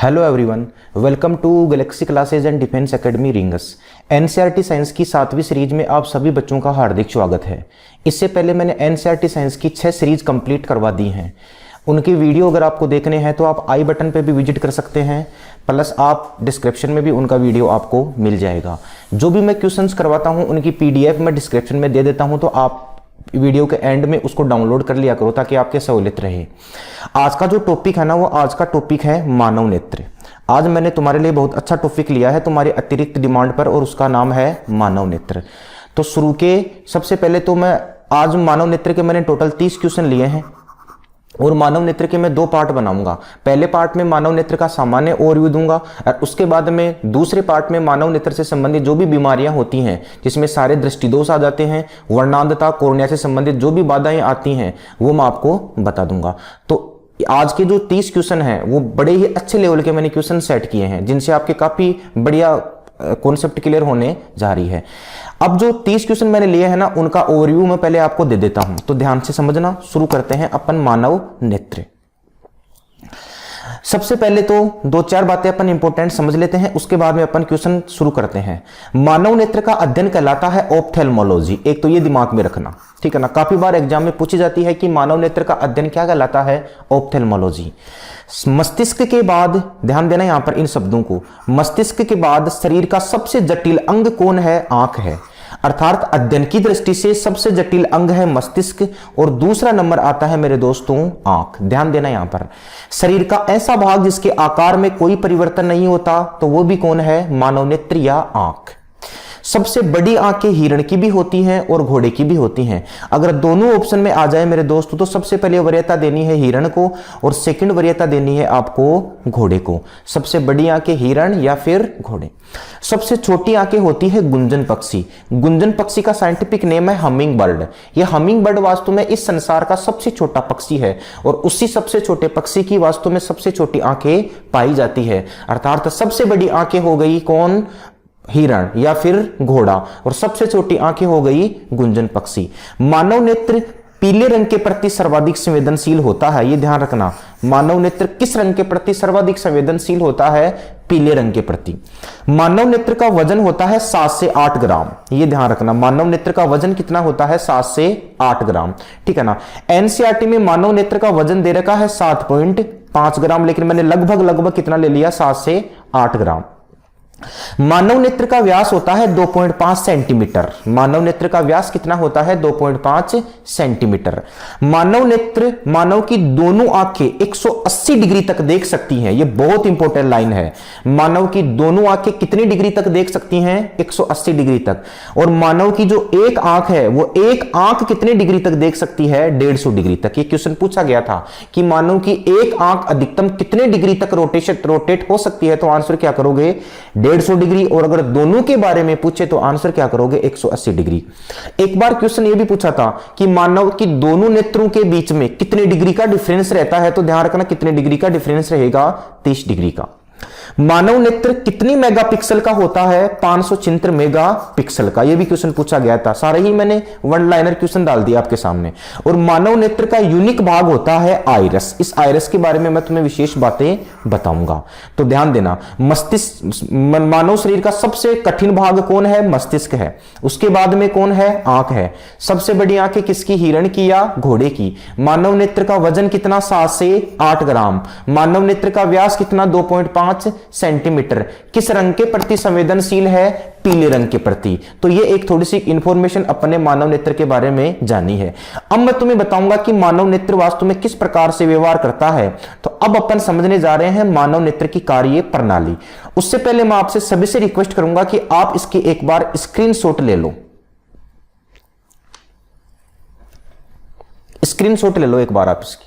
Hello everyone, welcome to galaxy classes and defence academy Ringas. NCERT science की 7वीं series में आप सभी बच्चों का हार्दिक स्वागत है। इससे पहले मैंने एनसीईआरटी साइंस की 6 सीरीज कंप्लीट करवा दी हैं। उनकी वीडियो अगर आपको देखने हैं तो आप आई बटन पे भी विजिट कर सकते हैं, प्लस आप डिस्क्रिप्शन में भी उनका वीडियो आपको मिल जाएगा। जो भी मैं क्वेश्चंस करवाता हूं उनकी पीडीएफ मैं डिस्क्रिप्शन में दे देता हूं, तो आप वीडियो के एंड में उसको डाउनलोड कर लिया करो ताकि आपके सहूलियत रहे। आज का जो टॉपिक है ना, वो आज का टॉपिक है मानव नेत्र। आज मैंने तुम्हारे लिए बहुत अच्छा टॉपिक लिया है तुम्हारी अतिरिक्त डिमांड पर, और उसका नाम है मानव नेत्र। तो शुरू के सबसे पहले तो मैं आज मानव नेत्र के मैंने टोटल 30 क्वेश्चन लिए हैं और मानव नेत्र के मैं 2 पार्ट बनाऊंगा। पहले पार्ट में मानव नेत्र का सामान्य ओवरव्यू दूंगा और उसके बाद में दूसरे पार्ट में मानव नेत्र से संबंधित जो भी बीमारियां होती हैं, जिसमें सारे दृष्टिदोष आ जाते हैं, वर्णांधता, कॉर्निया से संबंधित जो भी बाधाएं आती हैं वो मैं आपको बता दूंगा। तो आज के जो 30 क्वेश्चन हैं वो बड़े ही अच्छे लेवल के मैंने क्वेश्चन सेट किए हैं, जिनसे आपके काफी बढ़िया कॉन्सेप्ट क्लियर होने जा रही है। अब जो 30 क्वेश्चन मैंने लिए हैं ना, उनका ओवरव्यू मैं पहले आपको दे देता हूं, तो ध्यान से समझना। शुरू करते हैं अपन मानव नेत्र। सबसे पहले तो 2-4 बातें अपन इंपॉर्टेंट समझ लेते हैं, उसके बाद में अपन क्वेश्चन शुरू करते हैं। मानव नेत्र का अध्ययन कहलाता है ऑप्थेल्मोलॉजी। एक तो ये दिमाग में रखना, ठीक है ना। काफी बार एग्जाम में पूछी जाती है कि मानव नेत्र का अध्ययन क्या कहलाता है, ऑप्थेल्मोलॉजी। मस्तिष्क के बाद, ध्यान देना यहां पर इन शब्दों को, मस्तिष्क के बाद शरीर का सबसे जटिल अंग कौन है, आंख है। अर्थात अध्ययन की दृष्टि से सबसे जटिल अंग है मस्तिष्क और दूसरा नंबर आता है मेरे दोस्तों आंख। ध्यान देना यहां पर शरीर का ऐसा भाग जिसके आकार में कोई परिवर्तन नहीं होता, तो वो भी कौन है, मानव नेत्र या आंख। सबसे बड़ी आंखें हिरण की भी होती हैं और घोड़े की भी होती हैं। अगर दोनों ऑप्शन में आ जाए मेरे दोस्तों, तो सबसे पहले वरीयता देनी है हिरण को और सेकंड वरीयता देनी है आपको घोड़े को। सबसे बड़ी आंखें हिरण या फिर घोड़े। सबसे छोटी आंखें होती है गुंजन पक्षी। गुंजन पक्षी का साइंटिफिक नेम है हमिंग बर्ड। यह हमिंग बर्ड वास्तव में इस संसार का सबसे छोटा पक्षी है और उसी सबसे छोटे पक्षी की वास्तव में सबसे छोटी आंखें पाई जाती है। अर्थात सबसे बड़ी आंखें हो गई कौन, हिरण या फिर घोड़ा, और सबसे छोटी आंखें हो गई गुंजन पक्षी। मानव नेत्र पीले रंग के प्रति सर्वाधिक संवेदनशील होता है, ये ध्यान रखना। मानव नेत्र किस रंग के प्रति सर्वाधिक संवेदनशील होता है, पीले रंग के प्रति। मानव नेत्र का वजन होता है 7 से 8 ग्राम, ये ध्यान रखना। मानव नेत्र का वजन कितना होता है, 7 से 8 ग्राम, ठीक है ना। एनसीईआरटी में मानव नेत्र का वजन दे रखा है 7.5 ग्राम, लेकिन मैंने लगभग कितना ले लिया, 7 से 8 ग्राम। मानव नेत्र का व्यास होता है 2.5 सेंटीमीटर। मानव नेत्र का व्यास कितना होता है, 2.5 सेंटीमीटर। मानव नेत्र, मानव की दोनों आंखें 180 डिग्री तक देख सकती हैं। यह बहुत इंपॉर्टेंट लाइन है। मानव की दोनों आंखें कितनी डिग्री तक देख सकती हैं, 180 डिग्री तक। और मानव की जो एक आंख है वो एक आंख कितनी डिग्री तक देख सकती है, 150 डिग्री तक। यह क्वेश्चन पूछा गया था कि मानव की एक आंख अधिकतम कितने डिग्री तक रोटेट हो सकती है, तो आंसर क्या करोगे, 150 डिग्री। और अगर दोनों के बारे में पूछे तो आंसर क्या करोगे, 180 डिग्री। एक बार क्वेश्चन यह भी पूछा था कि मानव की दोनों नेत्रों के बीच में कितने डिग्री का डिफरेंस रहता है, तो ध्यान रखना कितने डिग्री का डिफरेंस रहेगा, 30 डिग्री का। मानव नेत्र कितनी मेगापिक्सल का होता है, 576 मेगापिक्सल का। यह भी क्वेश्चन पूछा गया था। सारे ही मैंने वन लाइनर क्वेश्चन डाल दिया आपके सामने। और मानव नेत्र का यूनिक भाग होता है आइरस। इस आइरस के बारे में मैं तुम्हें विशेष बातें बताऊंगा, तो ध्यान देना। मस्तिष्क, मानव शरीर का सबसे कठिन भाग कौन है, मस्तिष्क है। उसके बाद में कौन है, आंख है। सबसे बड़ी आंखें किसकी, हिरण की या घोड़े की। मानव नेत्र का वजन कितना, 7 से 8 ग्राम। मानव नेत्र का व्यास कितना, 2.5 सेंटीमीटर। किस रंग के प्रति संवेदनशील है, पीले रंग के प्रति। तो ये एक थोड़ी सी इंफॉर्मेशन अपने मानव नेत्र के बारे में जानी है। अब मैं तुम्हें बताऊंगा कि मानव नेत्र वास्तव में किस प्रकार से व्यवहार करता है। तो अब अपन समझने जा रहे हैं मानव नेत्र की कार्य प्रणाली। उससे पहले मैं आपसे सभी से रिक्वेस्ट करूंगा कि आप इसकी एक बार स्क्रीनशॉट ले लो। स्क्रीनशॉट ले लो एक बार आप इसकी।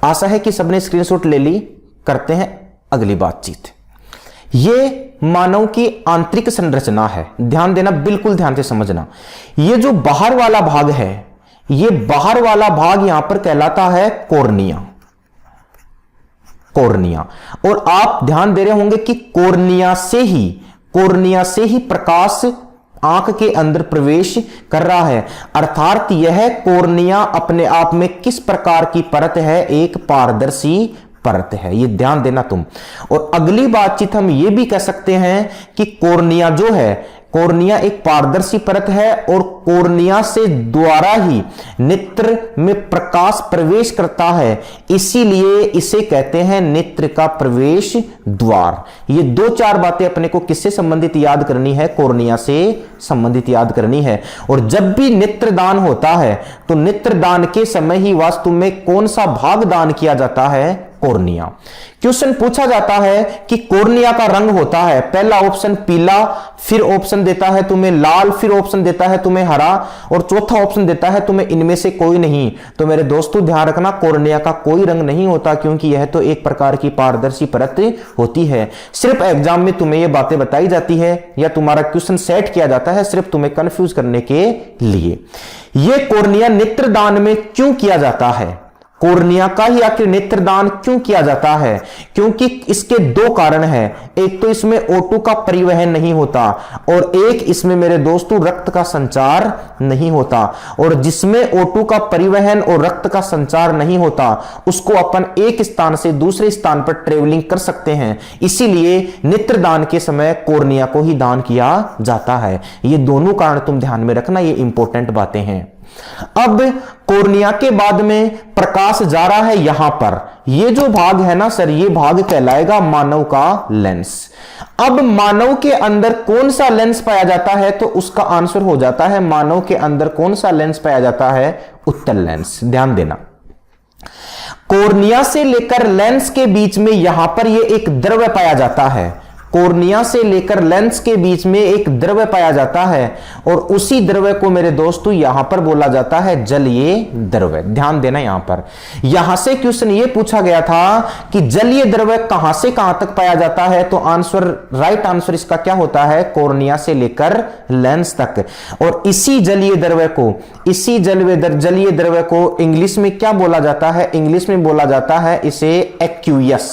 आशा है कि सबने स्क्रीनशॉट ले ली। करते हैं अगली बातचीत। ये मानव की आंतरिक संरचना है, ध्यान देना, बिल्कुल ध्यान से समझना। ये जो बाहर वाला भाग है, ये बाहर वाला भाग यहां पर कहलाता है कॉर्निया। कॉर्निया। और आप ध्यान दे रहे होंगे कि कॉर्निया से ही प्रकाश आंख के अंदर प्रवेश कर रहा है। अर्थात यह कॉर्निया अपने आप में किस प्रकार की परत है? एक पारदर्शी परत है। ये ध्यान देना तुम। और अगली बातचीत हम ये भी कह सकते हैं कि कॉर्निया जो है, कॉर्निया एक पारदर्शी परत है और कॉर्निया से द्वारा ही नेत्र में प्रकाश प्रवेश करता है, इसीलिए इसे कहते हैं नेत्र का प्रवेश द्वार। ये 2-4 बातें अपने को किससे संबंधित याद करनी है? कॉर्निया से संबंधित याद करनी है। और जब भी नेत्रदान होता है तो नेत्रदान के समय ही वास्तव में कौन सा भाग दान किया जाता है? कॉर्निया। क्वेश्चन पूछा जाता है कि कॉर्निया का रंग होता है, पहला ऑप्शन पीला, फिर ऑप्शन देता है तुम्हें लाल, फिर ऑप्शन देता है तुम्हें हरा, और चौथा ऑप्शन देता है तुम्हें इनमें से कोई नहीं। तो मेरे दोस्तों ध्यान रखना, कॉर्निया का कोई रंग नहीं होता, क्योंकि यह तो एक प्रकार की पारदर्शी परत होती है। सिर्फ एग्जाम में तुम्हें यह बातें बताई जाती है या तुम्हारा क्वेश्चन सेट किया जाता है सिर्फ तुम्हें कंफ्यूज करने के लिए। यह कॉर्निया नेत्रदान में क्यों किया जाता है? कॉर्निया का ही आखिर नेत्रदान क्यों किया जाता है? क्योंकि इसके 2 कारण हैं। एक तो इसमें O2 का परिवहन नहीं होता, और एक इसमें मेरे दोस्तों रक्त का संचार नहीं होता। और जिसमें O2 का परिवहन और रक्त का संचार नहीं होता उसको अपन एक स्थान से दूसरे स्थान पर ट्रेवलिंग कर सकते हैं, इसीलिए नेत्रदान के समय कॉर्निया को ही दान किया जाता है। ये दोनों कारण तुम ध्यान में रखना, ये इंपॉर्टेंट बातें हैं। अब कॉर्निया के बाद में प्रकाश जा रहा है यहां पर, ये जो भाग है ना सर, ये भाग कहलाएगा मानव का लेंस। अब मानव के अंदर कौन सा लेंस पाया जाता है? तो उसका आंसर हो जाता है मानव के अंदर कौन सा लेंस पाया जाता है? उत्तल लेंस। ध्यान देना, कॉर्निया से लेकर लेंस के बीच में यहां पर ये एक द्रव्य पाया जाता है। कॉर्निया से लेकर लेंस के बीच में एक द्रव्य पाया जाता है, और उसी द्रव्य को मेरे दोस्तों यहां पर बोला जाता है जलीय द्रव्य। ध्यान देना, यहां से क्वेश्चन ये पूछा गया था कि जलीय द्रव्य कहां से कहां तक पाया जाता है, तो आंसर, राइट आंसर इसका क्या होता है? कॉर्निया से लेकर लेंस तक। और इसी जलीय द्रव्य को इंग्लिश में क्या बोला जाता है? इंग्लिश में बोला जाता है इसे एक्यूयस।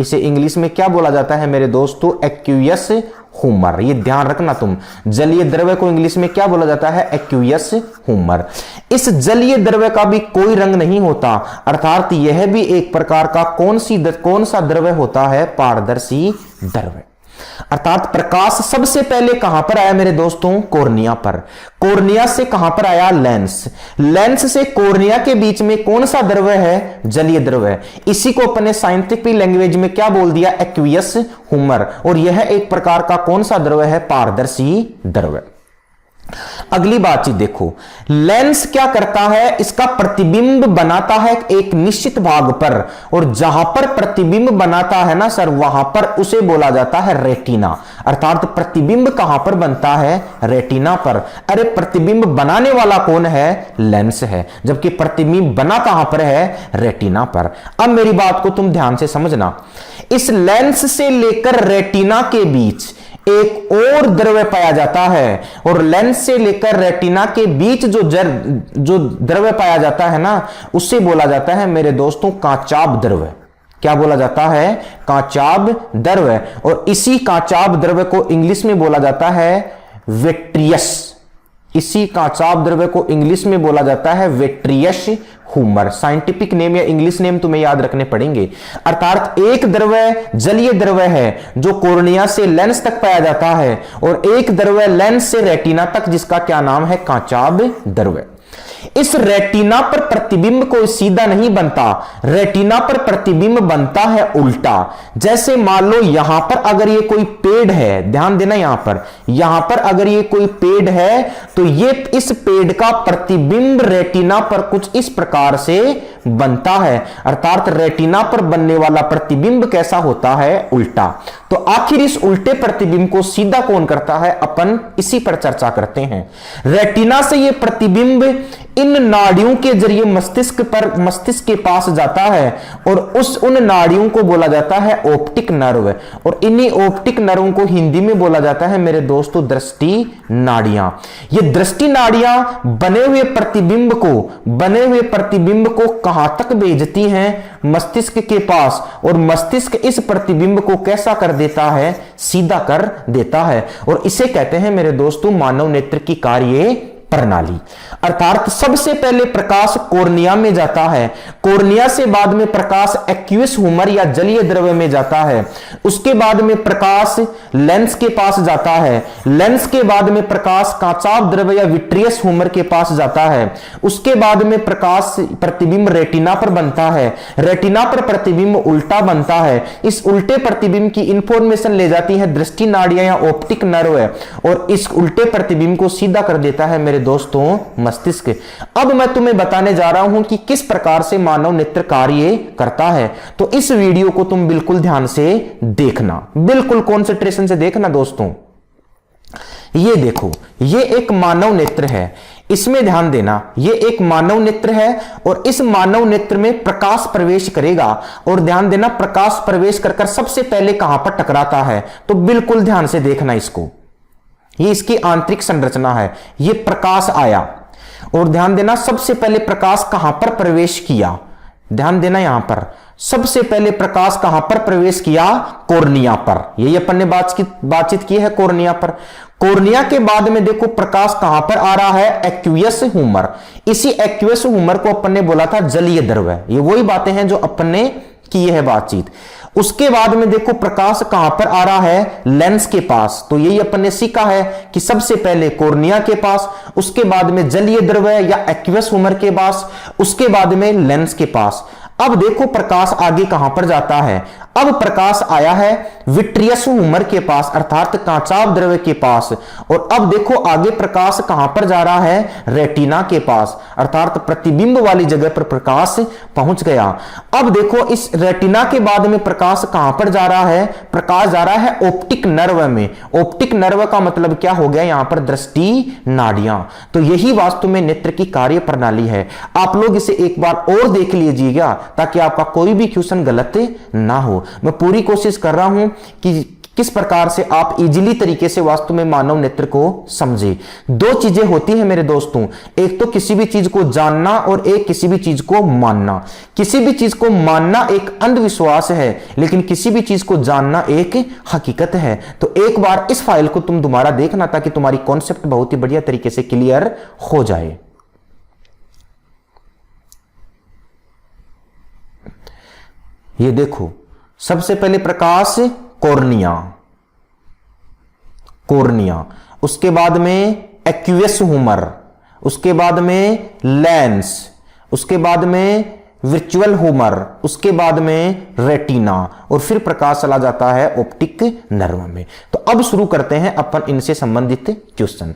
इसे इंग्लिश में क्या बोला जाता है मेरे दोस्तों? एक्यूयस ह्यूमर। ये ध्यान रखना तुम, जलीय द्रव्य को इंग्लिश में क्या बोला जाता है? एक्यूयस ह्यूमर। इस जलीय द्रव्य का भी कोई रंग नहीं होता, अर्थात यह भी एक प्रकार का कौन सा द्रव्य होता है? पारदर्शी द्रव्य। अर्थात प्रकाश सबसे पहले कहां पर आया मेरे दोस्तों? कॉर्निया पर। कॉर्निया से कहां पर आया? लेंस। लेंस से कॉर्निया के बीच में कौन सा द्रव्य है? जलीय द्रव्य। इसी को अपने साइंटिफिक लैंग्वेज में क्या बोल दिया? Aqueous humour. और यह एक प्रकार का कौन सा द्रव्य है? पारदर्शी द्रव्य। अगली बातचीत देखो, लेंस क्या करता है? इसका प्रतिबिंब बनाता है एक निश्चित भाग पर, और जहां पर प्रतिबिंब बनाता है ना सर, वहां पर उसे बोला जाता है रेटिना। अर्थात प्रतिबिंब कहां पर बनता है? रेटिना पर। अरे प्रतिबिंब बनाने वाला कौन है? लेंस है, जबकि प्रतिबिंब बना कहां पर है? रेटिना पर। अब मेरी बात को तुम ध्यान से समझना, इस लेंस से लेकर रेटिना के बीच एक और द्रव्य पाया जाता है, और लेंस से लेकर रेटिना के बीच जो द्रव्य पाया जाता है ना, उससे बोला जाता है मेरे दोस्तों कांचाभ द्रव्य। क्या बोला जाता है? कांचाभ द्रव्य। और इसी कांचाभ द्रव्य को इंग्लिश में बोला जाता है विट्रियस। इसी कांचाभ द्रव्य को इंग्लिश में बोला जाता है विट्रियस ह्यूमर। साइंटिफिक नेम या इंग्लिश नेम तुम्हें याद रखने पड़ेंगे। अर्थात एक द्रव्य जलीय द्रव्य है जो कॉर्निया से लेंस तक पाया जाता है, और एक द्रव्य लेंस से रेटिना तक, जिसका क्या नाम है? कांचाभ द्रव्य। इस रेटिना पर प्रतिबिंब कोई सीधा नहीं बनता, रेटिना पर प्रतिबिंब बनता है उल्टा। जैसे मान लो यहां पर अगर ये कोई पेड़ है, ध्यान देना, यहां पर अगर ये कोई पेड़ है तो ये इस पेड़ का प्रतिबिंब रेटिना पर कुछ इस प्रकार से बनता है। अर्थात रेटिना पर बनने वाला प्रतिबिंब कैसा होता है? उल्टा। तो आखिर इस उल्टे प्रतिबिंब को सीधा कौन करता है? अपन इसी पर चर्चा करते हैं। रेटिना से ये प्रतिबिंब इन नाड़ियों के जरिए मस्तिष्क के पास जाता है, और उन नाड़ियों को बोला जाता है ऑप्टिक नर्व, और इन्हीं ऑप्टिक नर्वों को हिंदी में बोला जाता है मेरे दोस्तों दृष्टि नाड़ियां। ये दृष्टि नाड़ियां बने हुए प्रतिबिंब को कहां तक भेजती हैं? मस्तिष्क के पास, और मस्तिष्क इस प्रतिबिंब को कैसा कर देता है, सीधा कर देता है। और इसे कहते हैं मेरे दोस्तों मानव नेत्र की कार्य प्रणाली। अर्थात सबसे पहले प्रकाश कोर्निया में जाता है, कोर्निया से बाद में प्रकाश एक्वियस ह्यूमर या जलीय द्रव्य में जाता है, उसके बाद में प्रकाश लेंस के पास जाता है, लेंस के बाद में प्रकाश कांचाव द्रव्य या विट्रियस ह्यूमर के पास जाता है, उसके बाद में प्रकाश प्रतिबिंब रेटिना पर बनता है, रेटिना पर प्रतिबिंब उल्टा बनता है, इस उल्टे प्रतिबिंब की इंफॉर्मेशन ले जाती है दृष्टि नाड़ियां या ऑप्टिक नर्व और इस उल्टे प्रतिबिंब को सीधा कर देता है मेरे दोस्तों मस्तिष्क। अब मैं तुम्हें बताने जा रहा हूं कि किस प्रकार से मानव नेत्र कार्य करता है, तो इस वीडियो को तुम बिल्कुल ध्यान से देखना, बिल्कुल कॉन्सेंट्रेशन से देखना दोस्तों। ये देखो, ये एक मानव नेत्र है, इसमें ध्यान देना, ये एक मानव नेत्र है और इस मानव नेत्र में प्रकाश प्रवेश करेगा और ध्यान देना प्रकाश प्रवेश कर सबसे पहले कहां पर टकराता है, तो बिल्कुल ध्यान से देखना इसको। ये इसकी आंतरिक संरचना है, ये प्रकाश आया और ध्यान देना सबसे पहले प्रकाश कहां पर प्रवेश किया, ध्यान देना यहां पर सबसे पहले प्रकाश कहां पर प्रवेश किया, कोर्निया पर। यही अपन ने बातचीत की है कोर्निया पर। कोर्निया के बाद में देखो प्रकाश कहां पर आ रहा है, एक्वियस ह्यूमर। इसी एक्वियस ह्यूमर को अपन ने बोला था जलीय द्रव्य। ये वही बातें हैं जो अपन ने की है बातचीत। उसके बाद में देखो प्रकाश कहां पर आ रहा है, लेंस के पास। तो यही अपन ने सीखा है कि सबसे पहले कोर्निया के पास, उसके बाद में जलीय द्रव्य या एक्वियस ह्यूमर के पास, उसके बाद में लेंस के पास। अब देखो प्रकाश आगे कहां पर जाता है, अब प्रकाश आया है विट्रियस ह्यूमर के पास अर्थात कांचाव द्रव्य के पास। और अब देखो आगे प्रकाश कहां पर जा रहा है, रेटिना के पास अर्थात प्रतिबिंब वाली जगह पर प्रकाश पहुंच गया। अब देखो इस रेटिना के बाद में प्रकाश कहां पर जा रहा है, प्रकाश जा रहा है ऑप्टिक नर्व में। ऑप्टिक नर्व का मतलब क्या हो गया, यहां पर दृष्टि नाड़ियां। तो यही वास्तव में नेत्र की कार्य प्रणाली है। आप लोग इसे एक बार और देख लीजिएगा ताकि आपका कोई भी क्वेश्चन गलत ना हो। मैं पूरी कोशिश कर रहा हूं कि किस प्रकार से आप इजीली तरीके से वास्तव में मानव नेत्र को समझे। दो चीजें होती हैं मेरे दोस्तों, एक तो किसी भी चीज को जानना और एक किसी भी चीज को मानना। किसी भी चीज को मानना एक अंधविश्वास है, लेकिन किसी भी चीज को जानना एक हकीकत है। तो एक बार इस फाइल को तुम दोबारा देखना ताकि तुम्हारी कॉन्सेप्ट बहुत ही बढ़िया तरीके से क्लियर हो जाए। ये देखो सबसे पहले प्रकाश कोर्निया, कोर्निया, उसके बाद में एक्वियस ह्यूमर, उसके बाद में लेंस, उसके बाद में विर्चुअल ह्यूमर, उसके बाद में रेटिना और फिर प्रकाश चला जाता है ऑप्टिक नर्व में। तो अब शुरू करते हैं अपन इनसे संबंधित क्वेश्चन।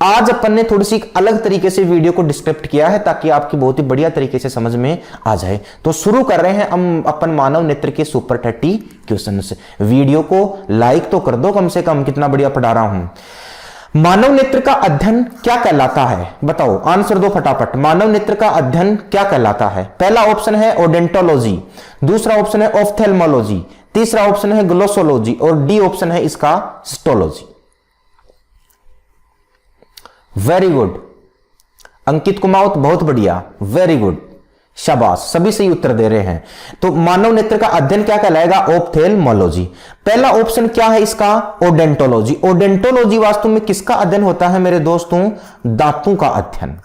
आज अपन ने थोड़ी सी अलग तरीके से वीडियो को डिस्क्रिप्ट किया है ताकि आपकी बहुत ही बढ़िया तरीके से समझ में आ जाए। तो शुरू कर रहे हैं हम अपन मानव नेत्र के सुपर 30 क्वेश्चन से। वीडियो को लाइक तो कर दो कम से कम, कितना बढ़िया पढ़ा रहा हूं। मानव नेत्र का अध्ययन क्या कहलाता है, बताओ, आंसर दो फटाफट। मानव नेत्र का अध्ययन क्या कहलाता है? पहला ऑप्शन है ओडेंटोलॉजी, दूसरा ऑप्शन है ऑफ्थेल्मोलॉजी, तीसरा ऑप्शन है ग्लोसोलॉजी और डी ऑप्शन है इसका सिस्टोलॉजी। वेरी गुड अंकित कुमावत, बहुत बढ़िया, वेरी गुड, शाबाश, सभी सही उत्तर दे रहे हैं। तो मानव नेत्र का अध्ययन क्या कहलाएगा? ऑप्थेल्मोलॉजी। पहला ऑप्शन क्या है इसका? ओडेंटोलॉजी। ओडेंटोलॉजी वास्तव में किसका अध्ययन होता है मेरे दोस्तों? दांतों का अध्ययन।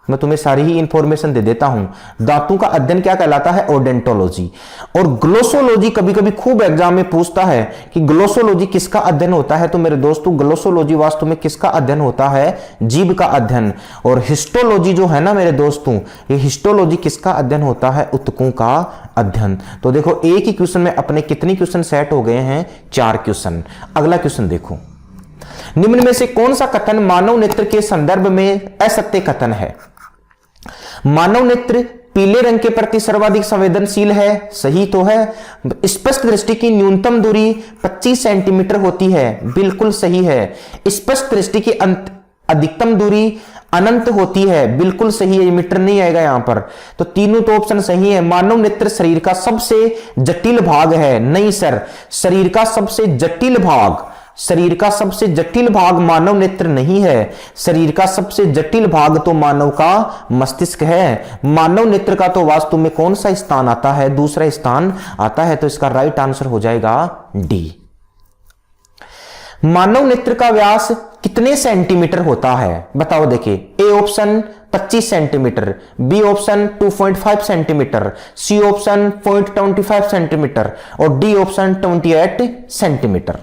मैं तुम्हें सारी ही इंफॉर्मेशन दे देता हूं। दांतों का अध्ययन क्या कहलाता है? ओडेंटोलॉजी। और ग्लोसोलॉजी कभी कभी खूब एग्जाम में पूछता है कि ग्लोसोलॉजी किसका अध्ययन होता है, तो मेरे दोस्तों ग्लोसोलॉजी वास्तव में किसका अध्ययन होता है? जीभ का अध्ययन। और हिस्टोलॉजी जो है ना मेरे दोस्तों, ये हिस्टोलॉजी किसका अध्ययन होता है? ऊतकों का अध्ययन। तो देखो एक ही क्वेश्चन में अपने कितने क्वेश्चन सेट हो गए हैं? 4 क्वेश्चन। अगला क्वेश्चन देखो, निम्न में से कौन सा कथन मानव नेत्र के संदर्भ में असत्य कथन है? मानव नेत्र पीले रंग के प्रति सर्वाधिक संवेदनशील है, सही तो है। स्पष्ट दृष्टि की न्यूनतम दूरी 25 सेंटीमीटर होती है, बिल्कुल सही है। स्पष्ट दृष्टि की अधिकतम दूरी अनंत होती है, बिल्कुल सही है, मीटर नहीं आएगा यहां पर। तो तीनों तो ऑप्शन सही है। मानव नेत्र शरीर का सबसे जटिल भाग है, नहीं सर, शरीर का सबसे जटिल भाग, शरीर का सबसे जटिल भाग मानव नेत्र नहीं है। शरीर का सबसे जटिल भाग तो मानव का मस्तिष्क है। मानव नेत्र का तो वास्तव में कौन सा स्थान आता है? दूसरा स्थान आता है। तो इसका राइट आंसर हो जाएगा डी। मानव नेत्र का व्यास कितने सेंटीमीटर होता है? बताओ। देखिए, A option 25 centimetre, B option 2.5 centimetre, C option 0.25 centimetre और डी ऑप्शन 28 सेंटीमीटर।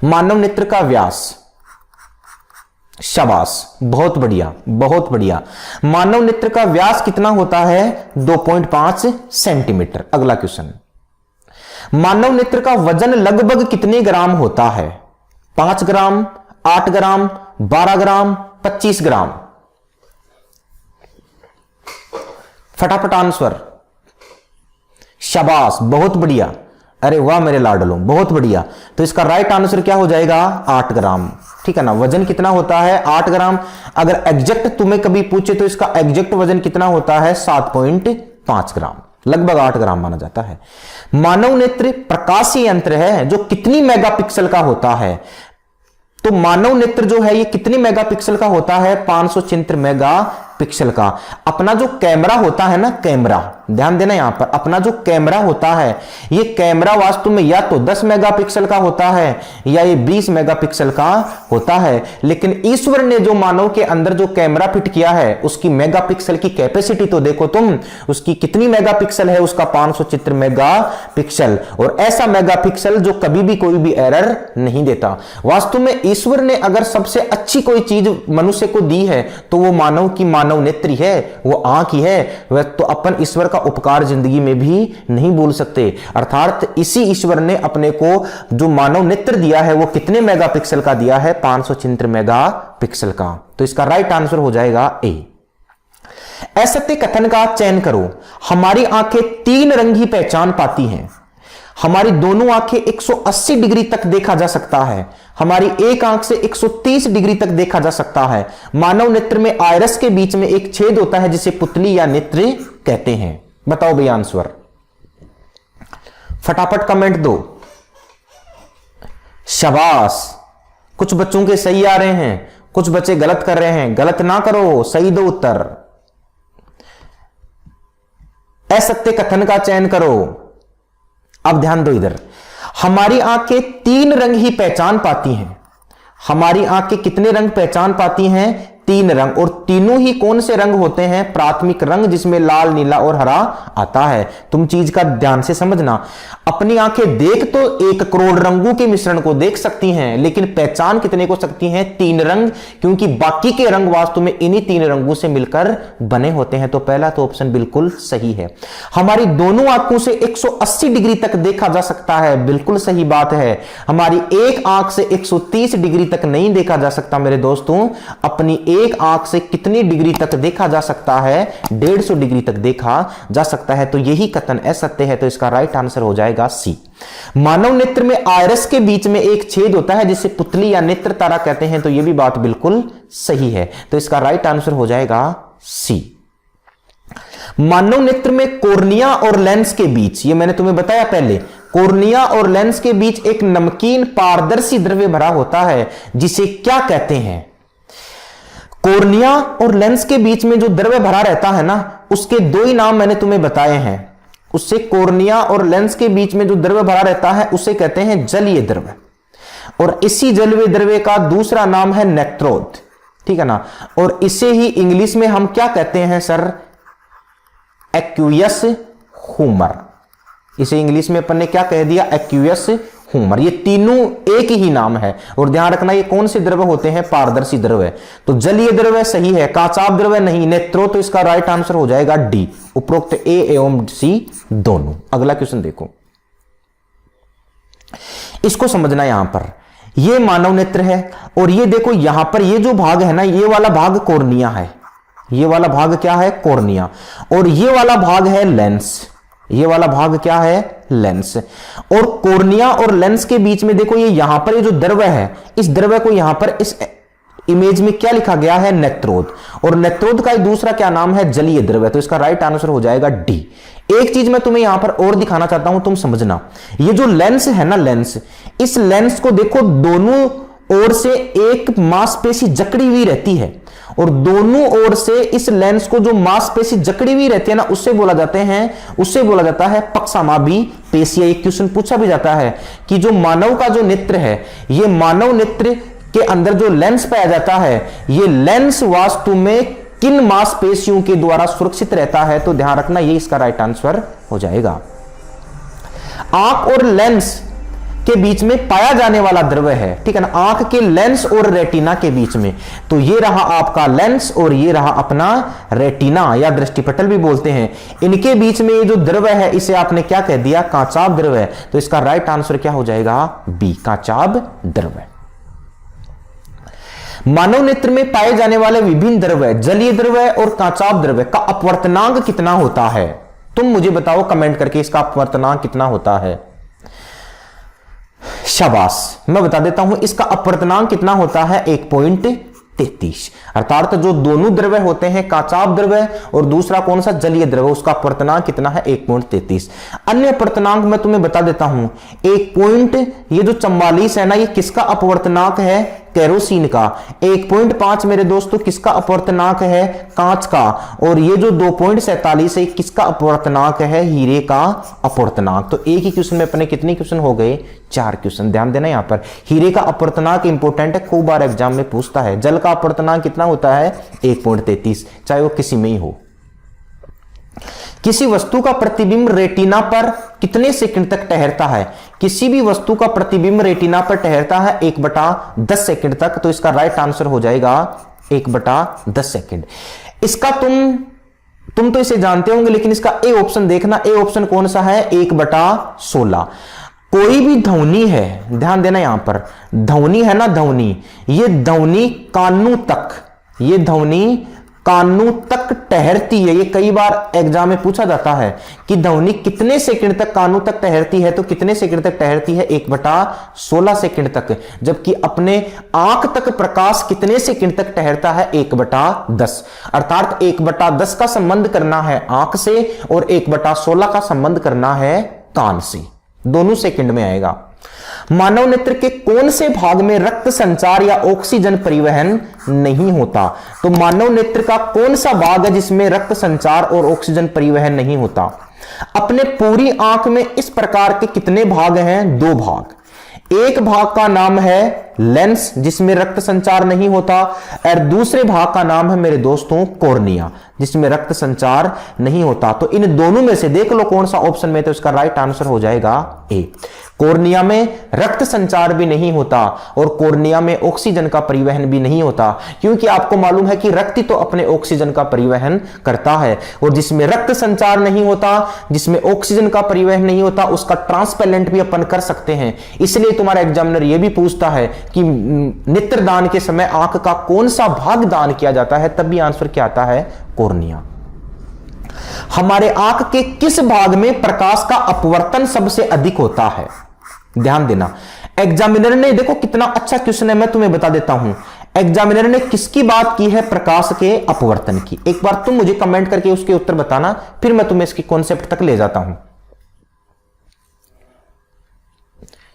मानव नेत्र का व्यास, शाबाश, बहुत बढ़िया, बहुत बढ़िया। मानव नेत्र का व्यास कितना होता है? 2.5 सेंटीमीटर। अगला क्वेश्चन, मानव नेत्र का वजन लगभग कितने ग्राम होता है? 5 ग्राम, 8 ग्राम, 12 ग्राम, 25 ग्राम। फटाफट आंसर। शाबाश, बहुत बढ़िया, अरे वाह मेरे लाडलों, बहुत बढ़िया। तो इसका राइट आंसर क्या हो जाएगा? 8 ग्राम। ठीक है ना, वजन कितना होता है? 8 ग्राम। अगर एग्जैक्ट तुम्हें कभी पूछे तो इसका एग्जैक्ट वजन कितना होता है? 7.5 ग्राम, लगभग 8 ग्राम माना जाता है। मानव नेत्र प्रकाशीय यंत्र है जो कितनी मेगापिक्सल का होता है? तो मानव नेत्र जो है ये कितनी मेगापिक्सल का होता है? 576 मेगापिक्सल का। अपना जो कैमरा होता है ना, कैमरा, ध्यान देना यहां पर, अपना जो कैमरा होता है ये कैमरा वास्तव में या तो 10 मेगापिक्सल का होता है या ये 20 मेगापिक्सल का होता है। लेकिन ईश्वर ने जो मानव के अंदर जो कैमरा फिट किया है उसकी मेगापिक्सल की कैपेसिटी तो देखो तुम, उसकी कितनी मेगापिक्सल है? उसका 576 मेगापिक्सल। और ऐसा मेगापिक्सल जो कभी भी कोई भी एरर नहीं देता। वास्तव में ईश्वर ने अगर सबसे अच्छी कोई चीज मनुष्य को दी है तो वो मानव की मानव नेत्री है, वो आंख ही है। वह तो अपन ईश्वर का उपकार जिंदगी में भी नहीं भूल सकते। अर्थात इसी ईश्वर ने अपने को जो मानव नेत्र दिया है वो कितने मेगापिक्सल का दिया है? 576 मेगापिक्सल का। तो इसका राइट आंसर हो जाएगा ए। असत्य कथन का चयन करो। हमारी आंखें 3 रंग ही पहचान पाती हैं। हमारी दोनों आंखें 180 डिग्री तक देखा जा सकता है। हमारी एक आंख से 130 डिग्री तक देखा जा सकता है। मानव नेत्र में आयरस के बीच में एक छेद होता है जिसे पुतली या नेत्र कहते हैं। बताओ भैया आंसर, फटाफट कमेंट दो। शाबाश, कुछ बच्चों के सही आ रहे हैं, कुछ बच्चे गलत कर रहे हैं। गलत ना करो, सही दो उत्तर। असत्य कथन का चयन करो। अब ध्यान दो इधर, हमारी आंखें 3 रंग ही पहचान पाती हैं। हमारी आंखें कितने रंग पहचान पाती हैं? 3 रंग। और तीनों ही कौन से रंग होते हैं? प्राथमिक रंग, जिसमें लाल, नीला और हरा आता है। तुम चीज का ध्यान से समझना। अपनी आंखें देख तो 1 करोड़ रंगों के मिश्रण को देख सकती हैं, लेकिन पहचान कितने को सकती हैं? 3 रंग, क्योंकि बाकी के रंग वास्तव में इन्हीं 3 रंगों से मिलकर बने होते हैं। तो पहला तो ऑप्शन बिल्कुल सही है। हमारी दोनों आंखों से 180 डिग्री तक देखा जा सकता है, बिल्कुल सही बात है। हमारी एक आंख से 130 डिग्री तक नहीं देखा जा सकता मेरे दोस्तों। अपनी एक आंख से कितनी डिग्री तक देखा जा सकता है? 150 डिग्री तक देखा जा सकता है। तो यही कथन असत्य है। तो इसका राइट आंसर हो जाएगा सी। मानव नेत्र में आयरस के बीच में एक छेद होता है जिसे पुतली या नेत्र तारा कहते हैं। तो यह भी बात बिल्कुल सही है। तो इसका राइट आंसर हो जाएगा सी। मानव नेत्र में कोर्निया और लेंस के बीच, ये मैंने तुम्हें बताया पहले, कोर्निया और लेंस के बीच एक नमकीन पारदर्शी द्रव्य भरा होता है जिसे क्या कहते हैं? कोर्निया और लेंस के बीच में जो द्रव्य भरा रहता है ना, उसके 2 ही नाम मैंने तुम्हें बताए हैं। उससे कोर्निया और लेंस के बीच में जो द्रव्य भरा रहता है उसे कहते हैं जलीय द्रव्य। और इसी जलीय द्रव्य का दूसरा नाम है नेत्रोद। ठीक है ना। और इसे ही इंग्लिश में हम क्या कहते हैं सर? एक्यूयस ह्यूमर। इसे इंग्लिश में अपन ने क्या कह दिया? एक्यूयस ह्यूमर। ये तीनों एक ही नाम है। और ध्यान रखना ये कौन से द्रव्य होते हैं? पारदर्शी द्रव्य। तो जलीय द्रव्य सही है, कांचाभ द्रव्य नहीं। नेत्रो, तो इसका राइट आंसर हो जाएगा डी। उपरोक्त ए एवं सी दोनों। अगला क्वेश्चन देखो, इसको समझना। यहां पर ये मानव नेत्र है और ये देखो यहां पर ये जो भाग है ना, ये वाला भाग कोर्निया है। ये वाला भाग क्या है? कोर्निया। और ये वाला भाग है लेंस। ये वाला भाग क्या है? लेंस। और कोर्निया और लेंस के बीच में देखो ये यहां पर ये जो द्रव्य है, इस द्रव्य को यहां पर इस इमेज में क्या लिखा गया है? नेत्रोद। और नेत्रोद का दूसरा क्या नाम है? जलीय द्रव्य। तो इसका राइट आंसर हो जाएगा डी। एक चीज मैं तुम्हें यहां पर और दिखाना चाहता हूं, तुम समझना। ये जो लेंस है ना, लेंस, इस लेंस को देखो दोनों ओर से एक मांसपेशी जकड़ी हुई रहती है और दोनों ओर से इस लेंस को जो मांसपेशी जकड़ी हुई रहती है ना, उससे बोला जाता है पक्षामाभी पेशी। एक क्वेश्चन पूछा भी जाता है कि जो मानव का जो नेत्र है, ये मानव नेत्र के अंदर जो लेंस पाया जाता है, ये लेंस वास्तु में किन मांसपेशियों के द्वारा सुरक्षित रहता है? तो ध्यान रखना, ये इसका राइट आंसर हो जाएगा। आंख और लेंस के बीच में पाया जाने वाला द्रव्य है, ठीक है ना, आंख के लेंस और रेटिना के बीच में। तो ये रहा आपका लेंस और ये रहा अपना रेटिना या दृष्टिपटल भी बोलते हैं। इनके बीच में ये जो द्रव्य है, इसे आपने क्या कह दिया? कांचाभ द्रव्य। तो इसका राइट आंसर क्या हो जाएगा? बी, कांचाभ द्रव्य। मानव नेत्र में पाए जाने वाले विभिन्न द्रव्य, जलीय द्रव्य और कांचाभ द्रव्य का अपवर्तनांक कितना होता है? तुम मुझे बताओ कमेंट करके, इसका अपवर्तनांक कितना होता है? शाबाश, मैं बता देता हूं, इसका अपवर्तनांक कितना होता है? 1.33। अर्थात जो दोनों द्रव्य होते हैं, कांचाभ द्रव्य और दूसरा कौन सा? जलीय द्रव्य, उसका अपवर्तनांक कितना है? 1.33। अन्य अपवर्तनांक मैं तुम्हें बता देता हूं। ये जो 44 है ना, ये किसका अपवर्तनांक है? केरोसिन का। 1.5 मेरे दोस्तों किसका अपवर्तनांक है? कांच का। और ये जो 2.47 है, किसका अपवर्तनांक है? हीरे का अपवर्तनांक। तो एक ही क्वेश्चन में अपने कितने क्वेश्चन हो गए? 4 क्वेश्चन। ध्यान देना, यहां पर हीरे का अपवर्तनांक इंपॉर्टेंट है, खूब बार एग्जाम में पूछता है। जल का अपवर्तनांक कितना होता है? 1.33, चाहे वो किसी में ही हो। किसी वस्तु का प्रतिबिंब रेटिना पर कितने सेकंड तक ठहरता है? किसी भी वस्तु का प्रतिबिंब रेटिना पर ठहरता है 1/10 सेकंड तक। तो इसका राइट आंसर हो जाएगा 1/10 सेकंड। इसका तुम तो इसे जानते होंगे, लेकिन इसका ए ऑप्शन देखना। ए ऑप्शन कौन सा है? 1/16। कोई भी ध्वनि है, ध्यान देना यहां पर, ध्वनि है ना, ध्वनि, ये ध्वनि कानों तक ठहरती है। ये कई बार एग्जाम में पूछा जाता है कि ध्वनि कितने सेकंड तक कानों तक ठहरती है? तो कितने सेकंड तक ठहरती है? 1/16 सेकंड तक। जबकि अपने आंख तक प्रकाश कितने सेकंड तक ठहरता है? 1/10। अर्थात 1/10 का संबंध करना है आंख से और 1/16 का संबंध करना है कान से। दोनों सेकंड में आएगा। मानव नेत्र के कौन से भाग में रक्त संचार या ऑक्सीजन परिवहन नहीं होता? तो मानव नेत्र का कौन सा भाग है जिसमें रक्त संचार और ऑक्सीजन परिवहन नहीं होता? अपने पूरी आंख में इस प्रकार के कितने भाग हैं? 2 भाग। एक भाग का नाम है लेंस, जिसमें रक्त संचार नहीं होता, और दूसरे भाग का नाम है मेरे दोस्तों कॉर्निया, जिसमें रक्त संचार नहीं होता। तो इन दोनों में से देख लो कौन सा ऑप्शन में, तो इसका राइट आंसर हो जाएगा ए। कॉर्निया में रक्त संचार भी नहीं होता और कॉर्निया में ऑक्सीजन का परिवहन भी नहीं होता, क्योंकि आपको मालूम है कि रक्त तो अपने ऑक्सीजन का परिवहन करता है, और जिसमें रक्त संचार नहीं होता, जिसमें ऑक्सीजन का परिवहन नहीं होता, उसका ट्रांसपेरेंट भी अपन कर सकते हैं। इसलिए तुम्हारा एग्जामिनर यह भी पूछता है कि नेत्रदान के समय आंख का कौन सा भाग दान किया जाता है, तब भी आंसर क्या आता है? कॉर्निया। हमारे आंख के किस भाग में प्रकाश का अपवर्तन सबसे अधिक होता है? ध्यान देना, एग्जामिनर ने, देखो कितना अच्छा क्वेश्चन है, मैं तुम्हें बता देता हूं। एग्जामिनर ने किसकी बात की है? प्रकाश के अपवर्तन की। एक बार तुम मुझे कमेंट करके उसके उत्तर बताना, फिर मैं तुम्हें इसकी कॉन्सेप्ट तक ले जाता हूं।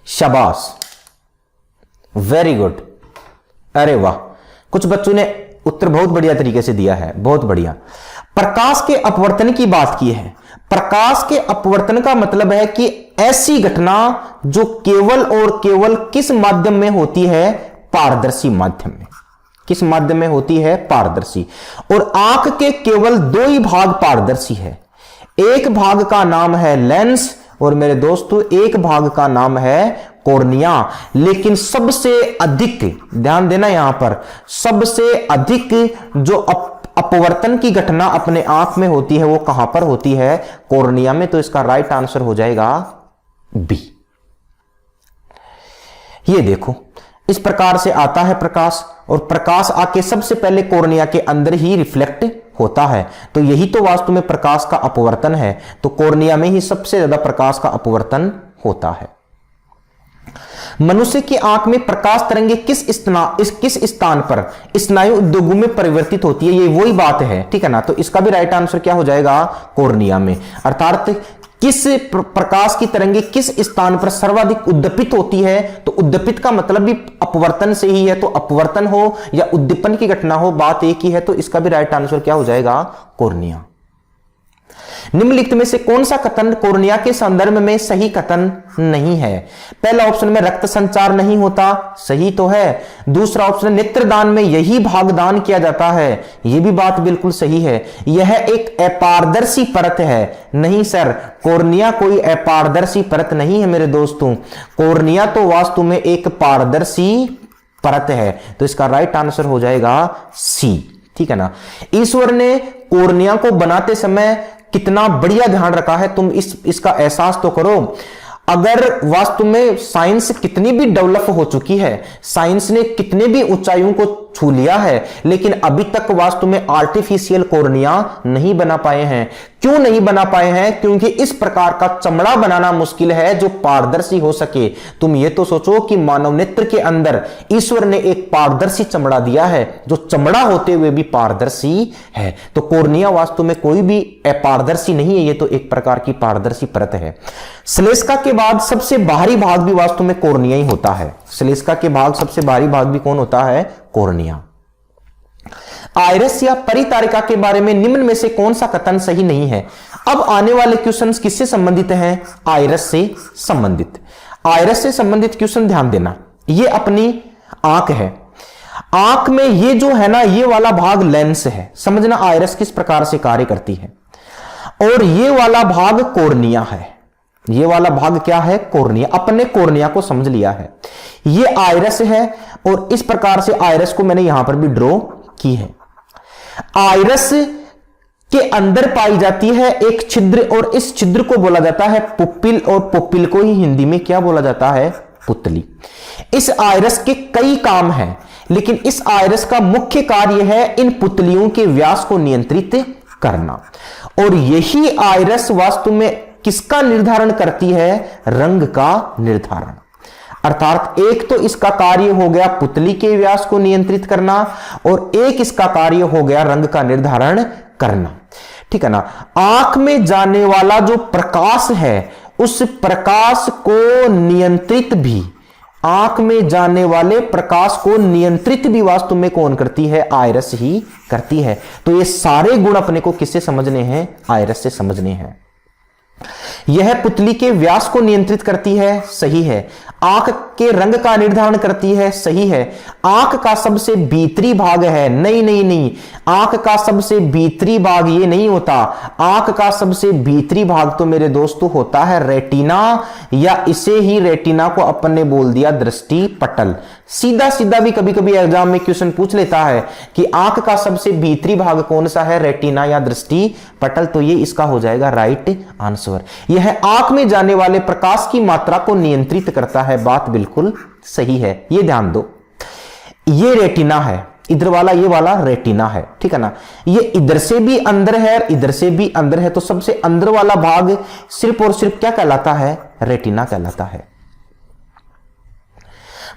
शाबाश, वेरी गुड, अरे वाह, कुछ बच्चों ने उत्तर बहुत बढ़िया तरीके से दिया है, बहुत बढ़िया। प्रकाश के अपवर्तन की बात की है। प्रकाश के अपवर्तन का मतलब है कि ऐसी घटना जो केवल और केवल किस माध्यम में होती है? पारदर्शी माध्यम में। किस माध्यम में होती है? पारदर्शी। और आंख के केवल 2 ही भाग पारदर्शी है। एक भाग का नाम है लेंस और मेरे दोस्तों एक भाग का नाम है कॉर्निया। लेकिन सबसे अधिक, ध्यान देना यहां पर, सबसे अधिक जो अपवर्तन की घटना अपने आंख में होती है वो कहां पर होती है? कॉर्निया में। तो इसका राइट आंसर हो जाएगा बी। ये देखो, इस प्रकार से आता है प्रकाश, और प्रकाश आके सबसे पहले कॉर्निया के अंदर ही रिफ्लेक्ट होता है। तो यही तो वास्तव में प्रकाश का अपवर्तन है। तो कॉर्निया में ही सबसे ज्यादा प्रकाश का अपवर्तन होता है। मनुष्य की आंख में प्रकाश तरंगे किस स्थान पर स्नायु उद्योगों में परिवर्तित होती है? ये वही बात है, ठीक है ना। तो इसका भी राइट आंसर क्या हो जाएगा? कॉर्निया में। अर्थात किस प्रकाश की तरंगे किस स्थान पर सर्वाधिक उद्दीपित होती है, तो उद्दीपित का मतलब भी अपवर्तन से ही है, तो अपवर्तन हो या उद्दीपन की घटना हो, बात एक ही है, तो इसका भी राइट आंसर क्या हो जाएगा, कॉर्निया। निम्नलिखित में से कौन सा कथन कॉर्निया के संदर्भ में सही कथन नहीं है? पहला ऑप्शन में रक्त संचार नहीं होता, सही तो है। दूसरा ऑप्शन नेत्रदान में यही भागदान किया जाता है, यह भी बात बिल्कुल सही है। यह एक अपारदर्शी परत है, नहीं सर, कॉर्निया कोई अपारदर्शी परत नहीं है मेरे दोस्तों, कॉर्निया तो वास्तव में एक पारदर्शी परत है, तो इसका राइट आंसर हो जाएगा सी, ठीक है ना। ईश्वर ने कॉर्निया को बनाते समय कितना बढ़िया ध्यान रखा है, तुम इसका एहसास तो करो। अगर वास्तव में साइंस कितनी भी डेवलप हो चुकी है, साइंस ने कितने भी ऊंचाइयों को छू लिया है, लेकिन अभी तक वास्तव में आर्टिफिशियल कॉर्निया नहीं बना पाए हैं। क्यों नहीं बना पाए हैं? क्योंकि इस प्रकार का चमड़ा बनाना मुश्किल है जो पारदर्शी हो सके। तुम ये तो सोचो कि मानव नेत्र के अंदर ईश्वर ने एक पारदर्शी चमड़ा दिया है, जो चमड़ा होते हुए भी पारदर्शी है, तो कॉर्निया वास्तव में कोई भी अपारदर्शी नहीं है, ये तो एक प्रकार की पारदर्शी परत है। श्लेष्मा के बाद सबसे बाहरी भाग भी वास्तव में कॉर्निया ही होता है। श्लेष्मा के बाद सबसे बाहरी भाग भी कौन होता है? कॉर्निया। आइरिस या परितारिका के बारे में निम्न में से कौन सा कथन सही नहीं है? अब आने वाले क्वेश्चंस किससे संबंधित हैं? आइरिस से संबंधित। आइरिस से संबंधित क्वेश्चन ध्यान देना। ये अपनी आंख है, आंख में ये जो है ना, ये वाला भाग लेंस है, समझना आइरिस किस प्रकार से कार्य करती है। और ये वाला भाग कॉर्निया है, ये वाला भाग क्या है? कॉर्निया। अपने कॉर्निया को समझ लिया है, ये आइरिस है, और इस प्रकार से आइरिस को मैंने यहां पर भी ड्रॉ की है। आइरिस के अंदर पाई जाती है एक छिद्र, और इस छिद्र को बोला जाता है पुपिल, और पुपिल को ही हिंदी में क्या बोला जाता है? पुतली। इस आइरिस के कई काम हैं, लेकिन इस आइरिस का मुख्य कार्य है इन पुतलियों के व्यास को नियंत्रित करना। और यही आइरिस वास्तव में किसका निर्धारण करती है? रंग का निर्धारण। अर्थात एक तो इसका कार्य हो गया पुतली के व्यास को नियंत्रित करना, और एक इसका कार्य हो गया रंग का निर्धारण करना, ठीक है ना। आंख में जाने वाला जो प्रकाश है, उस प्रकाश को नियंत्रित भी, आंख में जाने वाले प्रकाश को नियंत्रित भी वास्तव में कौन करती है? आइरिस ही करती है। तो ये सारे गुण अपने को किससे समझने हैं? आइरिस से समझने हैं। यह पुतली के व्यास को नियंत्रित करती है, सही है। आंख के रंग का निर्धारण करती है, सही है। आंख का सबसे भीतरी भाग है, नहीं नहीं नहीं, आंख का सबसे भीतरी भाग ये नहीं होता। आंख का सबसे भीतरी भाग तो मेरे दोस्तों होता है रेटिना, या इसे ही रेटिना को अपन ने बोल दिया दृष्टि पटल। सीधा सीधा भी कभी कभी एग्जाम में क्वेश्चन पूछ लेता है कि आंख का सबसे भीतरी भाग कौन सा है? रेटिना या दृष्टि पटल, तो ये इसका हो जाएगा राइट आंसर। यह आंख में जाने वाले प्रकाश की मात्रा को नियंत्रित करता है, बात बिल्कुल सही है, ये ध्यान दो। ये रेटिना है, इधर वाला ये वाला रेटिना है, ठीक है ना। ये इधर से भी अंदर है, इधर से भी अंदर है, तो सबसे अंदर वाला भाग सिर्फ और सिर्फ क्या कहलाता है? रेटिना कहलाता है।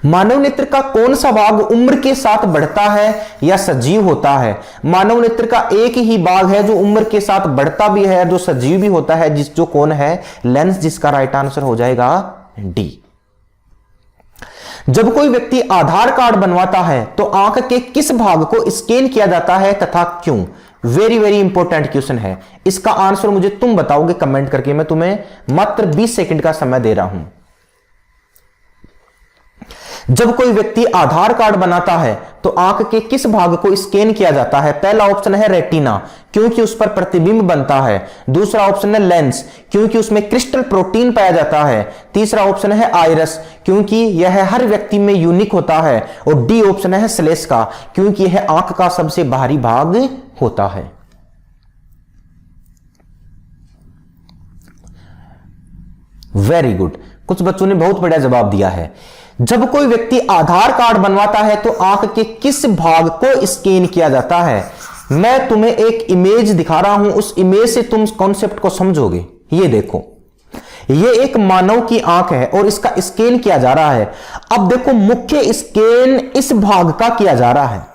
मानव नेत्र का कौन सा भाग उम्र के साथ बढ़ता है या सजीव होता है? मानव नेत्र का एक ही भाग है जो उम्र के साथ बढ़ता भी है, जो सजीव भी होता है, जो कौन है? लेंस, जिसका राइट आंसर हो जाएगा डी। जब कोई व्यक्ति आधार कार्ड बनवाता है तो आंख के किस भाग को स्कैन किया जाता है तथा क्यों? वेरी वेरी इंपॉर्टेंट क्वेश्चन है। इसका आंसर मुझे तुम बताओगे कमेंट करके। मैं तुम्हें मात्र 20 सेकंड का समय दे रहा हूं। जब कोई व्यक्ति आधार कार्ड बनाता है तो आंख के किस भाग को स्कैन किया जाता है? पहला ऑप्शन है रेटिना, क्योंकि उस पर प्रतिबिंब बनता है। दूसरा ऑप्शन है लेंस, क्योंकि उसमें क्रिस्टल प्रोटीन पाया जाता है। तीसरा ऑप्शन है आइरिस, क्योंकि यह हर व्यक्ति में यूनिक होता है। और डी ऑप्शन है श्लेष्मा, क्योंकि यह आंख का सबसे बाहरी भाग होता है। वेरी गुड, कुछ बच्चों ने बहुत बढ़िया जवाब दिया है। जब कोई व्यक्ति आधार कार्ड बनवाता है तो आंख के किस भाग को स्कैन किया जाता है? मैं तुम्हें एक इमेज दिखा रहा हूं, उस इमेज से तुम कॉन्सेप्ट को समझोगे। ये देखो, ये एक मानव की आंख है और इसका स्कैन किया जा रहा है। अब देखो, मुख्य स्कैन इस भाग का किया जा रहा है,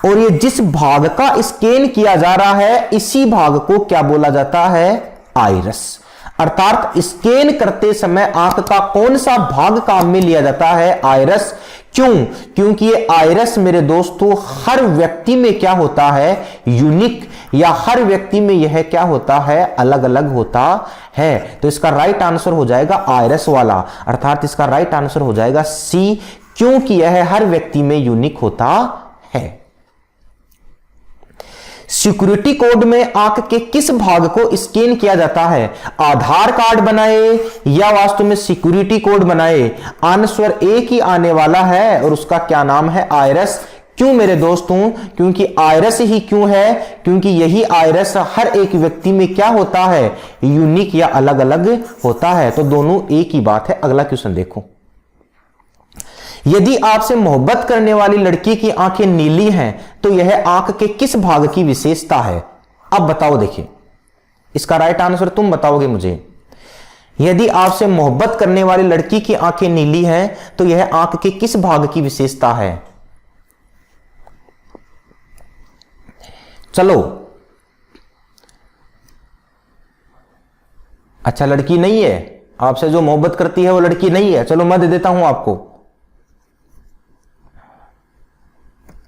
और ये जिस भाग का स्कैन किया जा रहा है, इसी भाग को क्या बोला जाता है? आइरिस। अर्थात स्कैन करते समय आंख का कौन सा भाग काम में लिया जाता है? आइरस। क्यों? क्योंकि ये आइरस मेरे दोस्तों हर व्यक्ति में क्या होता है? यूनिक, या हर व्यक्ति में यह क्या होता है? अलग अलग होता है। तो इसका राइट आंसर हो जाएगा आइरस वाला, अर्थात इसका राइट आंसर हो जाएगा सी, क्योंकि यह हर व्यक्ति में यूनिक होता है। सिक्योरिटी कोड में आंख के किस भाग को स्कैन किया जाता है? आधार कार्ड बनाए या वास्तव में सिक्योरिटी कोड बनाए? आंसर एक ही आने वाला है और उसका क्या नाम है? आइरस। क्यों मेरे दोस्तों? क्योंकि आइरस ही क्यों है? क्योंकि यही आइरस हर एक व्यक्ति में क्या होता है? यूनिक या अलग अलग होता है। तो दोनों एक ही बात है। अगला क्वेश्चन देखो, यदि आपसे मोहब्बत करने वाली लड़की की आंखें नीली हैं तो यह आंख के किस भाग की विशेषता है? अब बताओ, देखिए इसका राइट आंसर तुम बताओगे मुझे। यदि आपसे मोहब्बत करने वाली लड़की की आंखें नीली हैं तो यह आंख के किस भाग की विशेषता है? चलो, अच्छा लड़की नहीं है, आपसे जो मोहब्बत करती है वो लड़की नहीं है। चलो मैं दे देता हूं आपको,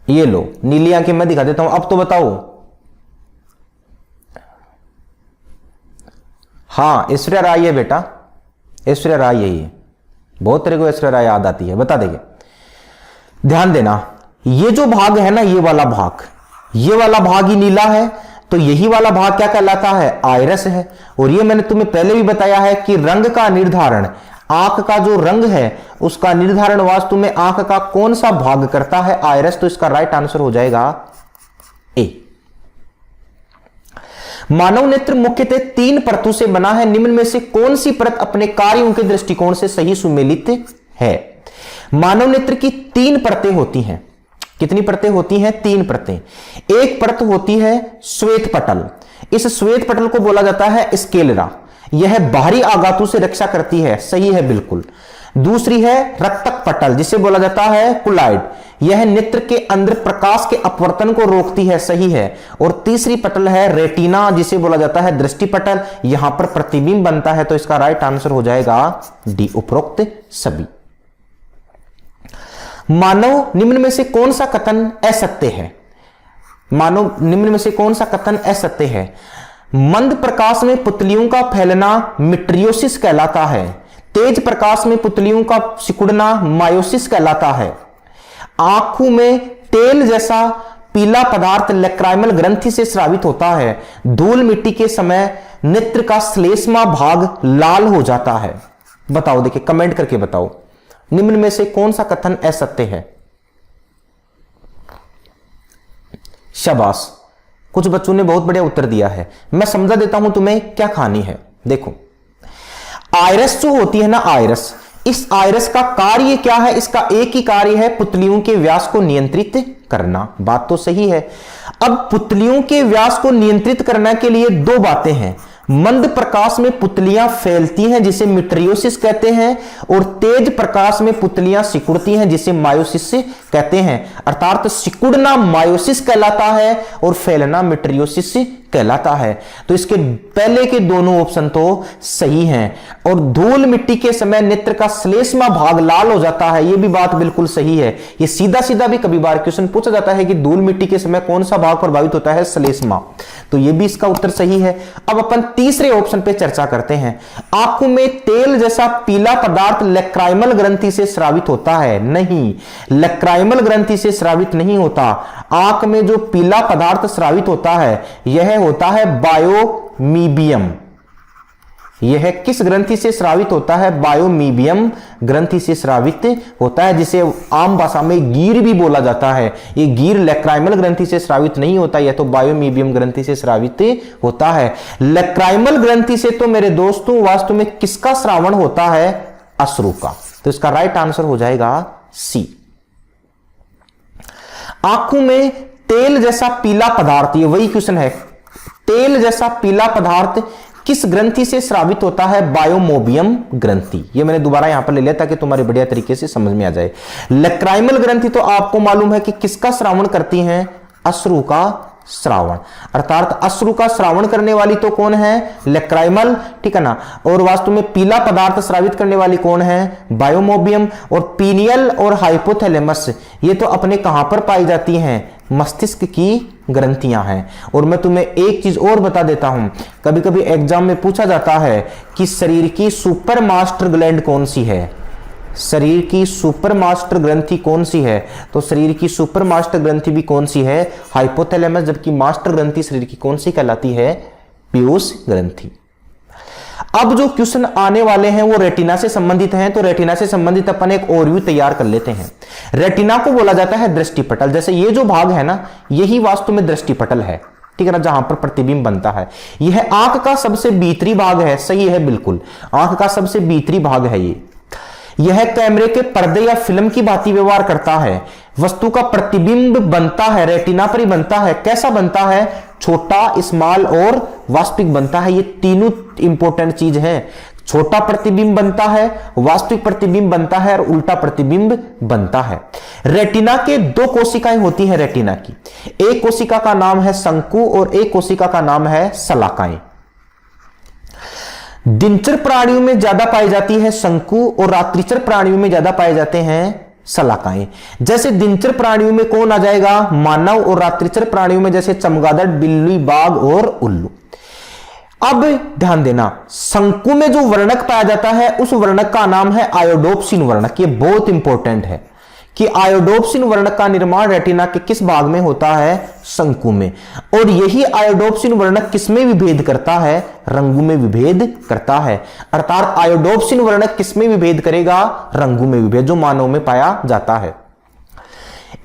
ये लो नीली आंखें मैं दिखा देता हूं। अब तो बताओ। हां, ऐश्वर्या राय है बेटा, ऐश्वर्या राय है ये। बहुत तरह को ऐश्वर्या राय याद आती है, बता देंगे। ध्यान देना, ये जो भाग है ना, ये वाला भाग, ये वाला भाग ही नीला है, तो यही वाला भाग क्या कहलाता है? आइरस है। और ये मैंने तुम्हें पहले भी बताया है कि रंग का निर्धारण, आंख का जो रंग है उसका निर्धारण वास्तव में आंख का कौन सा भाग करता है? आइरस। तो इसका राइट आंसर हो जाएगा ए। मानव नेत्र मुख्यतः 3 परतों से बना है, निम्न में से कौन सी परत अपने कार्यों के दृष्टिकोण से सही सुमेलित है? मानव नेत्र की 3 परतें होती हैं। कितनी परतें होती हैं? 3 परतें। एक परत होती है श्वेत पटल, इस श्वेत पटल को बोला जाता है स्क्लेरा, यह बाहरी आघातों से रक्षा करती है, सही है बिल्कुल। दूसरी है रक्तक पटल, जिसे बोला जाता है कुलाइड, यह नेत्र के अंदर प्रकाश के अपवर्तन को रोकती है, सही है। और तीसरी पटल है रेटिना, जिसे बोला जाता है दृष्टि पटल, यहां पर प्रतिबिंब बनता है। तो इसका राइट आंसर हो जाएगा डी, उपरोक्त सभी। मानव निम्न में से कौन सा कथन असत्य है? मानव निम्न में से कौन सा कथन असत्य है? मंद प्रकाश में पुतलियों का फैलना मिट्रियोसिस कहलाता है, तेज प्रकाश में पुतलियों का सिकुड़ना मायोसिस कहलाता है। आंखों में तेल जैसा पीला पदार्थ लैक्राइमल ग्रंथि से स्रावित होता है, धूल मिट्टी के समय नेत्र का श्लेष्मा भाग लाल हो जाता है। बताओ, देखिए कमेंट करके बताओ, निम्न में से कौन सा कथन असत्य है? शाबाश, कुछ बच्चों ने बहुत बढ़िया उत्तर दिया है। मैं समझा देता हूं तुम्हें क्या कहानी है। देखो, आइरस जो होती है ना, आइरस, इस आइरस का कार्य क्या है? इसका एक ही कार्य है, पुतलियों के व्यास को नियंत्रित करना। बात तो सही है। अब पुतलियों के व्यास को नियंत्रित करने के लिए 2 बातें हैं। मंद प्रकाश में पुतलियां फैलती हैं, जिसे मिट्रियोसिस कहते हैं, और तेज प्रकाश में पुतलियां सिकुड़ती हैं, जिसे मायोसिस कहते हैं। अर्थात सिकुड़ना मायोसिस कहलाता है और फैलना मिट्रियोसिस कहलाता है। तो इसके पहले के दोनों ऑप्शन तो सही हैं। और धूल मिट्टी के समय नेत्र का श्लेष्मा भाग लाल हो जाता है, यह भी बात बिल्कुल सही है। यह सीधा सीधा भी कभी बार क्वेश्चन पूछा जाता है कि धूल मिट्टी के समय कौन सा भाग प्रभावित होता है? श्लेष्मा। तो यह भी इसका उत्तर सही है। अब अपन तीसरे ऑप्शन पे चर्चा करते हैं। आंखों में तेल जैसा पीला पदार्थ लैक्राइमल ग्रंथि से स्रावित होता है? नहीं, लैक्राइमल ग्रंथि से स्रावित नहीं होता। आंख में जो पीला पदार्थ स्रावित होता है यह होता है बायोमीबियम। यह किस ग्रंथि से स्रावित होता है? बायोमीबियम ग्रंथि से स्रावित होता है, जिसे आम भाषा में गीर भी बोला जाता है। यह गीर लैक्राइमल ग्रंथि से स्रावित नहीं होता, यह तो बायोमीबियम ग्रंथि से स्रावित होता है। लैक्राइमल ग्रंथि से तो मेरे दोस्तों वास्तव में किसका श्रावण होता है? अश्रु का। तो इसका राइट आंसर हो जाएगा सी। आंखों में तेल जैसा पीला पदार्थ, ये वही क्वेश्चन है, तेल जैसा पीला पदार्थ किस ग्रंथि से स्रावित होता है? बायोमोबियम ग्रंथि। ये मैंने दोबारा यहां पर ले लिया ताकि तुम्हारे बढ़िया तरीके से समझ में आ जाए। लैक्राइमल ग्रंथि तो आपको मालूम है कि किसका श्रावण करती हैं? अश्रु का श्रावण, अर्थात अश्रु का श्रावण करने वाली तो कौन है, लेक्राइमल, ठीक है ना। और वास्तव में पीला पदार्थ श्रावित करने वाली कौन है, बायोमोबियम। और पीनियल और हाइपोथैलेमस ये तो अपने कहां पर पाई जाती हैं, मस्तिष्क की ग्रंथियां हैं। और मैं तुम्हें एक चीज और बता देता हूं, कभी कभी एग्जाम में पूछा जाता है कि शरीर की सुपर मास्टर ग्लैंड कौन सी है, शरीर की सुपर मास्टर ग्रंथि कौन सी है, तो शरीर की सुपर मास्टर ग्रंथि भी कौन सी है, हाइपोथैलेमस। जबकि मास्टर ग्रंथि शरीर की कौन सी कहलाती है, पीयूष ग्रंथि। अब जो क्वेश्चन आने वाले हैं वो रेटिना से संबंधित हैं, तो रेटिना से संबंधित अपन एक ओवरव्यू तैयार कर लेते हैं। रेटिना को बोला जाता है दृष्टिपटल, जैसे ये जो भाग है ना, यही वास्तव में दृष्टिपटल है, ठीक है ना, जहां पर प्रतिबिंब बनता है। यह आंख का सबसे भीतरी भाग है, सही है बिल्कुल, आंख का सबसे भीतरी भाग है ये। यह कैमरे के पर्दे या फिल्म की भांति व्यवहार करता है। वस्तु का प्रतिबिंब बनता है रेटिना पर ही बनता है। कैसा बनता है, छोटा, स्मॉल और वास्तविक बनता है। ये तीनों इंपॉर्टेंट चीज है। छोटा प्रतिबिंब बनता है, वास्तविक प्रतिबिंब बनता है और उल्टा प्रतिबिंब बनता है। रेटिना के दो कोशिकाएं होती हैं रेटिना की, एक कोशिका का नाम है शंकु और एक कोशिका का नाम है शलाकाएं। दिनचर प्राणियों में ज्यादा पाई जाती है शंकु और रात्रिचर प्राणियों में ज्यादा पाए जाते हैं शलाकाएं। जैसे दिनचर प्राणियों में कौन आ जाएगा, मानव, और रात्रिचर प्राणियों में जैसे चमगादड़, बिल्ली, बाघ और उल्लू। अब ध्यान देना, शंकु में जो वर्णक पाया जाता है उस वर्णक का नाम है आयोडोप्सिन वर्णक। ये बहुत इंपॉर्टेंट है कि आयोडोप्सिन वर्णक का निर्माण रेटिना के किस भाग में होता है, शंकु में। और यही आयोडोप्सिन वर्णक किसमें विभेद करता है, रंगों में विभेद करता है। अर्थात आयोडोप्सिन वर्णक किसमें विभेद करेगा, रंगों में विभेद, जो मानव में पाया जाता है।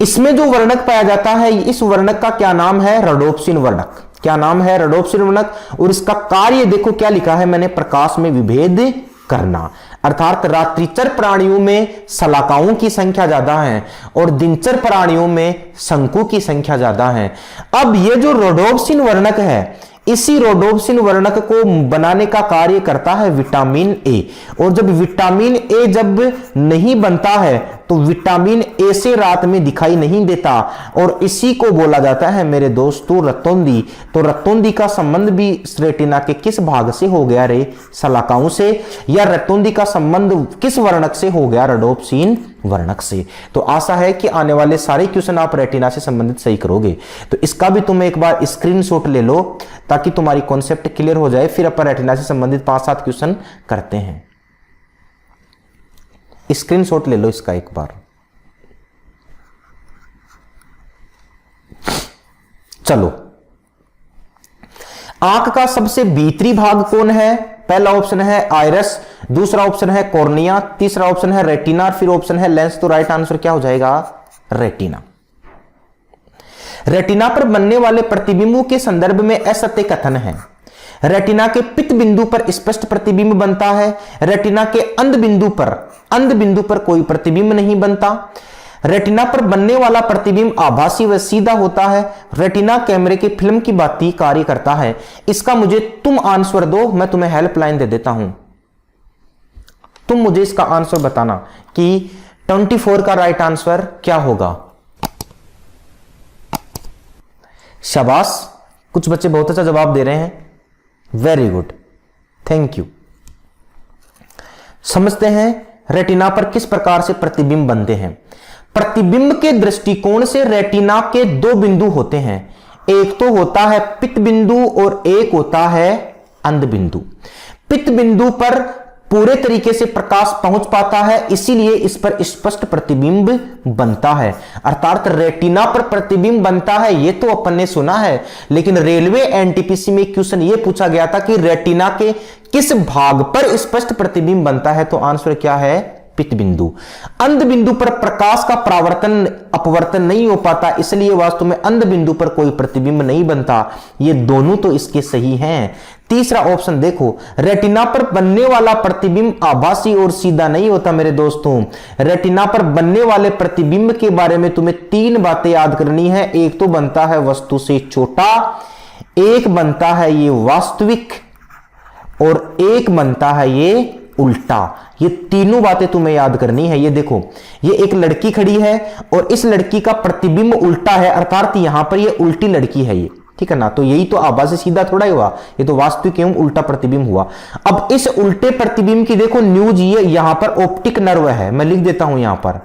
इसमें जो वर्णक पाया जाता है, इस वर्णक का क्या नाम है, रोडोप्सिन वर्णक। क्या नाम है, रोडोप्सिन वर्णक। और इसका कार्य देखो क्या लिखा है मैंने, प्रकाश में विभेद करना। अर्थात रात्रिचर प्राणियों में शलाकाओं की संख्या ज्यादा है और दिनचर प्राणियों में शंकु की संख्या ज्यादा है। अब ये जो रोडोप्सिन वर्णक है, इसी रोडोप्सिन वर्णक को बनाने का कार्य करता है विटामिन ए। और जब विटामिन ए जब नहीं बनता है तो विटामिन ए से रात में दिखाई नहीं देता और इसी को बोला जाता है मेरे दोस्तों रतौंधी। तो रतौंधी का संबंध भी रेटिना के किस भाग से हो गया रे, शलाकाओं से, या रतौंधी का संबंध किस वर्णक से हो गया, रोडोप्सिन वर्णक से। तो आशा है कि आने वाले सारे क्वेश्चन आप रेटिना से संबंधित सही करोगे। तो इसका भी तुम एक बार स्क्रीनशॉट ले लो ताकि तुम्हारी कॉन्सेप्ट क्लियर हो जाए। फिर अपन रेटिना से संबंधित 5-7 क्वेश्चन करते हैं। स्क्रीनशॉट ले लो इसका एक बार। चलो, आंख का सबसे भीतरी भाग कौन है, पहला ऑप्शन है आइरस, दूसरा ऑप्शन है कॉर्निया, तीसरा ऑप्शन है रेटिना, फिर ऑप्शन है लेंस। तो राइट आंसर क्या हो जाएगा, रेटिना। रेटिना पर बनने वाले प्रतिबिंबों के संदर्भ में असत्य कथन है। रेटिना के पित्त बिंदु पर स्पष्ट प्रतिबिंब बनता है, रेटिना के अंध बिंदु पर कोई प्रतिबिंब नहीं बनता। रेटिना पर बनने वाला प्रतिबिंब आभासी व सीधा होता है। रेटिना कैमरे की फिल्म की भांति कार्य करता है। इसका मुझे तुम आंसर दो, मैं तुम्हें हेल्पलाइन दे देता हूं। तुम मुझे इसका आंसर बताना कि 24 का राइट आंसर क्या होगा। शाबाश, कुछ बच्चे बहुत अच्छा जवाब दे रहे हैं, वेरी गुड, थैंक यू। समझते हैं रेटिना पर किस प्रकार से प्रतिबिंब बनते हैं। प्रतिबिंब के दृष्टिकोण से रेटिना के दो बिंदु होते हैं, एक तो होता है पित्त बिंदु और एक होता है अंध बिंदु। पित्त बिंदु पर पूरे तरीके से प्रकाश पहुंच पाता है, इसीलिए इस पर स्पष्ट प्रतिबिंब बनता है। अर्थात रेटिना पर प्रतिबिंब बनता है ये तो अपन ने सुना है, लेकिन रेलवे एनटीपीसी में क्वेश्चन ये पूछा गया था कि रेटिना के किस भाग पर स्पष्ट प्रतिबिंब बनता है, तो आंसर क्या है, पित्त बिंदु। अंध बिंदु पर प्रकाश का परावर्तन अपवर्तन नहीं हो पाता, इसलिए वास्तव में अंध बिंदु पर कोई प्रतिबिंब नहीं बनता। ये दोनों तो इसके सही हैं। तीसरा ऑप्शन देखो, रेटिना पर बनने वाला प्रतिबिंब आभासी और सीधा नहीं होता मेरे दोस्तों। रेटिना पर बनने वाले प्रतिबिंब के बारे में तुम्हें 3 बातें याद करनी है। एक तो बनता है वस्तु से छोटा, एक बनता है ये वास्तविक, और एक बनता है ये उल्टा। ये तीनों बातें तुम्हें याद करनी है। ये देखो, ये एक लड़की खड़ी है और इस लड़की का प्रतिबिंब उल्टा है, अर्थात यहां पर ये उल्टी लड़की है ये, ठीक है ना। तो यही तो आभास से सीधा थोड़ा ही हुआ, ये तो वास्तविक एवं उल्टा प्रतिबिंब हुआ। अब इस उल्टे प्रतिबिंब की देखो न्यूज, ये यहां पर ऑप्टिक नर्व है, मैं लिख देता हूं यहां पर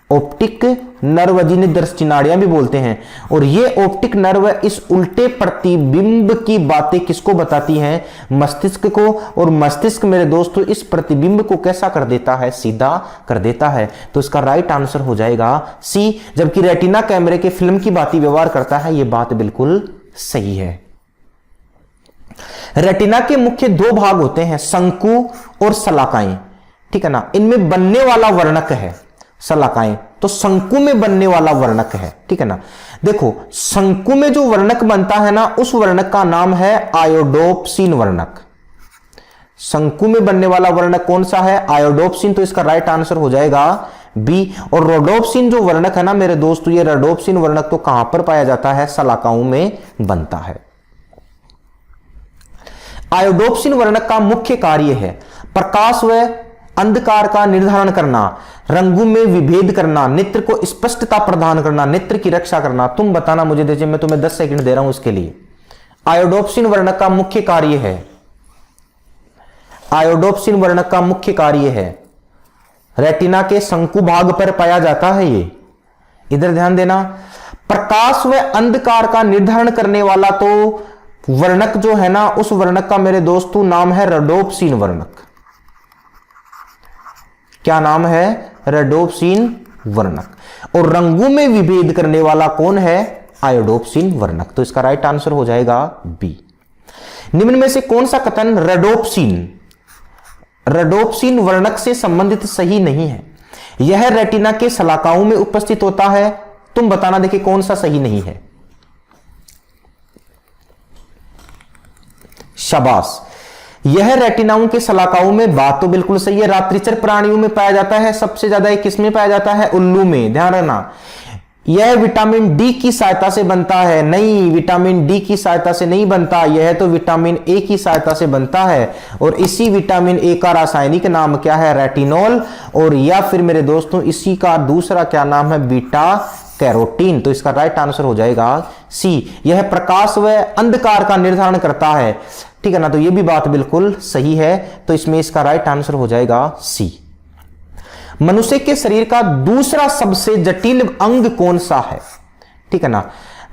ऑप्टिक नर्व, जिन्हें दृष्टि नाड़ियां भी बोलते हैं। और ये ऑप्टिक नर्व इस उल्टे प्रतिबिंब की बातें किसको बताती हैं? मस्तिष्क को। और मस्तिष्क मेरे दोस्तों इस प्रतिबिंब को कैसा कर देता है? सीधा कर देता है। तो इसका राइट आंसर हो जाएगा सी। जबकि रेटिना कैमरे के फिल्म की बात व्यवहार करता है, यह बात बिल्कुल सही है। रेटिना के मुख्य दो भाग होते हैं, शंकु और शलाकाएं, ठीक है ना। इनमें बनने वाला वर्णक है शलाकाएं, तो शंकु में बनने वाला वर्णक है, ठीक है ना। देखो शंकु में जो वर्णक बनता है ना, उस वर्णक का नाम है आयोडोप्सिन वर्णक। शंकु में बनने वाला वर्णक कौन सा है? आयोडोप्सिन। तो इसका राइट आंसर हो जाएगा बी। और रोडोप्सिन जो वर्णक है ना मेरे दोस्तों, ये रोडोप्सिन वर्णक तो कहां पर पाया जाता है? शलाकाओं में बनता है। आयोडोप्सिन वर्णक का मुख्य कार्य है प्रकाश व अंधकार का निर्धारण करना, रंगों में विभेद करना, नेत्र को स्पष्टता प्रदान करना, नेत्र की रक्षा करना। तुम बताना मुझे, दीजिए मैं तुम्हें 10 सेकंड दे रहा हूं इसके लिए। आयोडोप्सिन वर्णक का मुख्य कार्य है, आयोडोप्सिन वर्णक का मुख्य कार्य है, रेटिना के शंकु भाग पर पाया जाता है। ये इधर ध्यान देना, प्रकाश व अंधकार का निर्धारण करने वाला तो वर्णक जो है ना, उस वर्णक का मेरे दोस्तों नाम है रोडोप्सिन वर्णक। क्या नाम है? रोडोप्सिन वर्णक। और रंगों में विभेद करने वाला कौन है? आयोडोप्सिन वर्णक। तो इसका राइट आंसर हो जाएगा बी। निम्न में से कौन सा कथन रोडोप्सिन वर्णक से संबंधित सही नहीं है? यह रेटिना के शलाकाओं में उपस्थित होता है। तुम बताना, देखिए कौन सा सही नहीं है। शाबाश, यह रेटिनाओं के शलाकाओं में, बात तो बिल्कुल सही है। रात्रिचर प्राणियों में पाया जाता है, सबसे ज्यादा किसमें पाया जाता है? उल्लू में। ध्यान रखना, यह विटामिन डी की सहायता से बनता है। नहीं, विटामिन डी की सहायता से नहीं बनता, यह तो विटामिन ए की सहायता से बनता है। और इसी विटामिन ए का रासायनिक नाम क्या है? रेटिनॉल। और या फिर मेरे दोस्तों इसी का दूसरा क्या नाम है? Beta carotene. तो इसका राइट आंसर हो जाएगा सी। यह प्रकाश व अंधकार का निर्धारण करता है, ठीक है ना। तो यह भी बात बिल्कुल सही है। तो इसमें इसका राइट आंसर हो जाएगा सी। मनुष्य के शरीर का दूसरा सबसे जटिल अंग कौन सा है? ठीक है ना।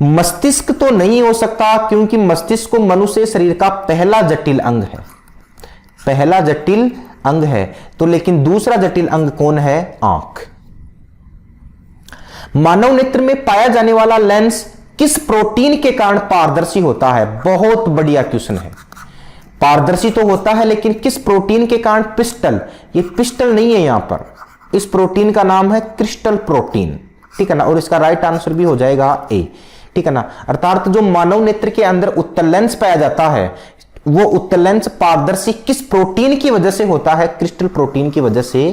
मस्तिष्क तो नहीं हो सकता, क्योंकि मस्तिष्क को मनुष्य शरीर का पहला जटिल अंग है, पहला जटिल अंग है। तो लेकिन दूसरा जटिल अंग कौन है? आंख। मानव नेत्र में पाया जाने वाला लेंस किस प्रोटीन के कारण पारदर्शी होता है? बहुत बढ़िया क्वेश्चन है। पारदर्शी तो होता है, लेकिन किस प्रोटीन के कारण? पिस्टल। ये पिस्टल नहीं है यहां पर, इस प्रोटीन का नाम है क्रिस्टल प्रोटीन, ठीक है ना। और इसका राइट आंसर भी हो जाएगा ए, ठीक है ना। अर्थात जो मानव नेत्र के अंदर उत्तल लेंस पाया जाता है, वो उत्तल लेंस पारदर्शी किस प्रोटीन की वजह से होता है? क्रिस्टल प्रोटीन की वजह से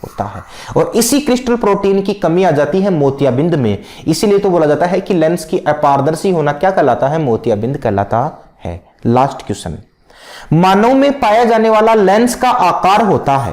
होता है। और इसी क्रिस्टल प्रोटीन की कमी आ जाती है मोतियाबिंद में। इसीलिए तो बोला जाता है कि लेंस की अपारदर्शी होना क्या कहलाता है? मोतियाबिंद कहलाता है। लास्ट क्वेश्चन, मानव में पाया जाने वाला लेंस का आकार होता है,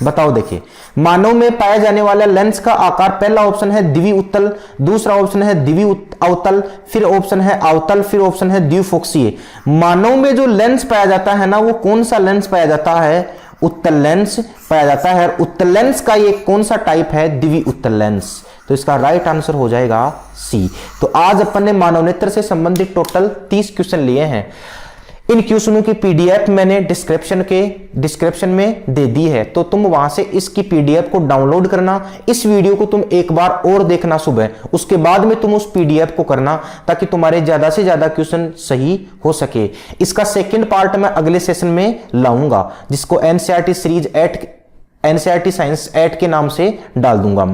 बताओ। देखिए, मानव में पाया जाने वाला लेंस का आकार, पहला ऑप्शन है द्विउत्तल, दूसरा ऑप्शन है द्विअवतल, फिर ऑप्शन है अवतल, फिर ऑप्शन है द्विफोक्सीय। मानव में जो लेंस पाया जाता है ना, वो कौन सा लेंस पाया जाता है? उत्तल लेंस पाया जाता है। उत्तल लेंस का ये कौन सा टाइप है? द्विउत्तल लेंस। तो इसका राइट आंसर हो जाएगा सी। तो आज अपन ने मानव नेत्र से संबंधित टोटल 30 क्वेश्चन लिए हैं। इन क्वेश्चनों की पीडीएफ मैंने डिस्क्रिप्शन में दे दी है, तो तुम वहां से इसकी पीडीएफ को डाउनलोड करना। इस वीडियो को तुम एक बार और देखना सुबह, उसके बाद में तुम उस पीडीएफ को करना, ताकि तुम्हारे ज्यादा से ज्यादा क्वेश्चन सही हो सके। इसका सेकंड पार्ट मैं अगले सेशन में लाऊंगा, जिसको एनसीईआरटी सीरीज 8, एनसीईआरटी साइंस 8 के नाम से डाल दूंगा।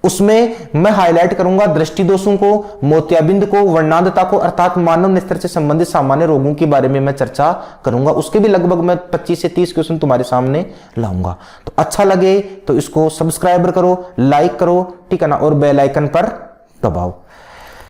उसमें मैं हाईलाइट करूंगा दृष्टि दोषों को, मोतियाबिंद को, वर्णांधता को, अर्थात मानव नेत्र से संबंधित सामान्य रोगों के बारे में मैं चर्चा करूंगा। उसके भी लगभग मैं 25 से 30 क्वेश्चन तुम्हारे सामने लाऊंगा। तो अच्छा लगे तो इसको सब्सक्राइब करो, लाइक करो, ठीक है ना, और बेल आइकन पर दबाओ।